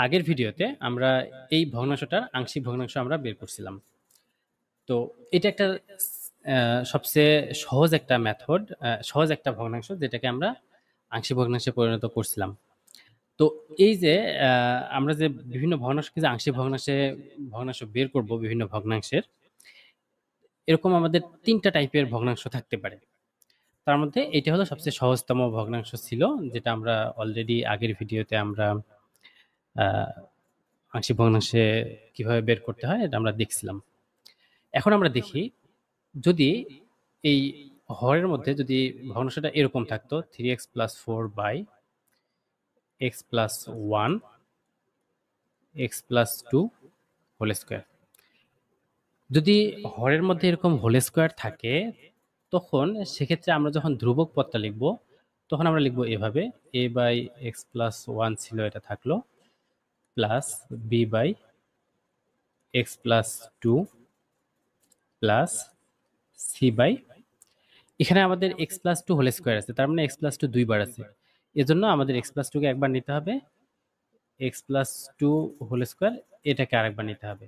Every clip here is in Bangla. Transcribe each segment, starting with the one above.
আগের ভিডিওতে আমরা এই ভগ্নাংশটার আংশিক ভগ্নাংশ আমরা বের করছিলাম। তো এটা একটা সবচেয়ে সহজ একটা মেথড, সহজ একটা ভগ্নাংশ যেটাকে আমরা আংশিক ভগ্নাংশে পরিণত করছিলাম। তো এই যে আমরা যে বিভিন্ন ভগ্নাংশকে যে আংশিক ভগ্নাংশ বের করব বিভিন্ন ভগ্নাংশের, এরকম আমাদের ৩টা টাইপের ভগ্নাংশ থাকতে পারে। তার মধ্যে এটা হলো সবচেয়ে সহজতম ভগ্নাংশ ছিল, যেটা আমরা অলরেডি আগের ভিডিওতে আমরা আহ, আংশিক ভগ্নাংশে কিভাবে বের করতে হয় এটা আমরা দেখছিলাম। এখন আমরা দেখি, যদি এই হরের মধ্যে যদি ভগ্নাংশটা এরকম থাকতো 3x+4/x+1 x+2 হোল স্কোয়ার। যদি হরের মধ্যে এরকম হোল স্কোয়ার থাকে, তখন সেক্ষেত্রে আমরা যখন ধ্রুবক পদটা লিখব, তখন আমরা লিখব এভাবে: a/x+1 ছিল, এটা থাকলো, প্লাস b/x+2 প্লাস c/, এখানে আমাদের x+2 হোল স্কোয়ার আছে, তার মানে x+2 দুইবার আছে, এজন্য আমাদের x+2 কে একবার নিতে হবে, x+2 হোল স্কোয়ার এটাকে আরেকবার নিতে হবে।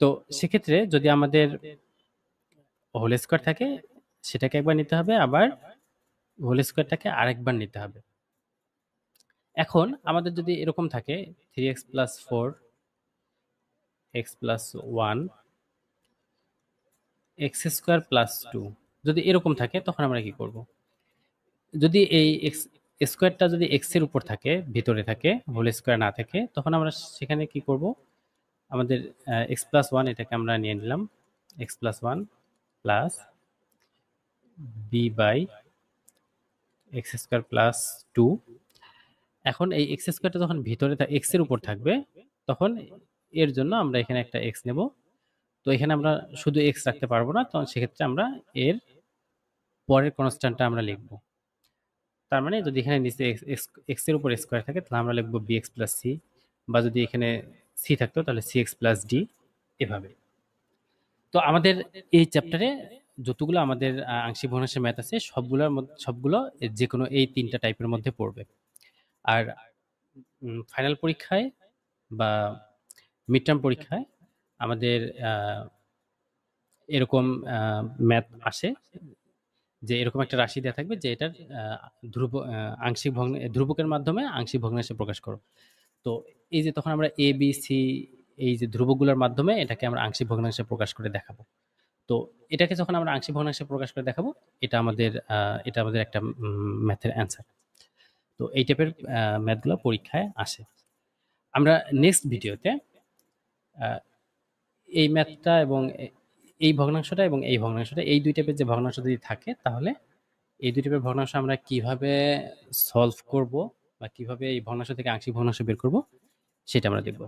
তো সেক্ষেত্রে যদি আমাদের হোল স্কোয়ার থাকে সেটাকে একবার নিতে হবে, আবার হোল স্কোয়ারটাকে আরেকবার নিতে হবে। এখন আমাদের যদি এরকম থাকে 3x+4 x+1 x²+2, যদি এরকম থাকে তখন আমরা কি করব? যদি এই এক্স স্কোয়ারটা যদি এক্স এর উপর থাকে, ভিতরে থাকে, হোল স্কোয়ার না থাকে, তখন আমরা সেখানে কি করব? আমাদের x+1 এটাকে আমরা নিয়ে নিলাম, x+1 প্লাস b/x²+2। এখন এই x² যখন ভিতরে এক্স এর উপর থাকবে, তখন এর জন্য আমরা এখানে একটা এক্স নেব। তো এখানে আমরা শুধু এক্স রাখতে পারবো না, তখন সেক্ষেত্রে আমরা এর পরের কনস্ট্যান্টটা আমরা লিখব। তার মানে যদি এখানে নিচে এক্স এর উপর স্কোয়ার থাকে, তাহলে আমরা লিখবো bx+c, বা যদি এখানে সি থাকতো তাহলে cx+d, এভাবে। তো আমাদের এই চ্যাপ্টারে যতগুলো আমাদের আংশিক ভগ্নাংশের ম্যাথ আছে, সবগুলো যে কোনো এই 3টা টাইপের মধ্যে পড়বে। আর ফাইনাল পরীক্ষায় বা মিড টার্ম পরীক্ষায় আমাদের এরকম ম্যাথ আসে যে এরকম একটা রাশি দেওয়া থাকবে যে এটার ধ্রুবকের মাধ্যমে আংশিক ভগ্নাংশে প্রকাশ করো। তো এই যে তখন আমরা এ বি সি, এই যে ধ্রুবকগুলোর মাধ্যমে এটাকে আমরা আংশিক ভগ্নাংশে প্রকাশ করে দেখাবো। তো এটাকে যখন আমরা আংশিক ভগ্নাংশে প্রকাশ করে দেখাবো, এটা আমাদের একটা ম্যাথের অ্যান্সার। তো এই টাইপের ম্যাথগুলো পরীক্ষায় আসে। আমরা নেক্সট ভিডিওতে এই ম্যাথটা এবং এই ভগ্নাংশটা এবং এই ভগ্নাংশটা, এই দুই টাইপের যে ভগ্নাংশ যদি থাকে, তাহলে এই দুই টাইপের ভগ্নাংশ আমরা কিভাবে সলভ করব বা কিভাবে এই ভগ্নাংশ থেকে আংশিক ভগ্নাংশ বের করব, সেটা আমরা দেখব।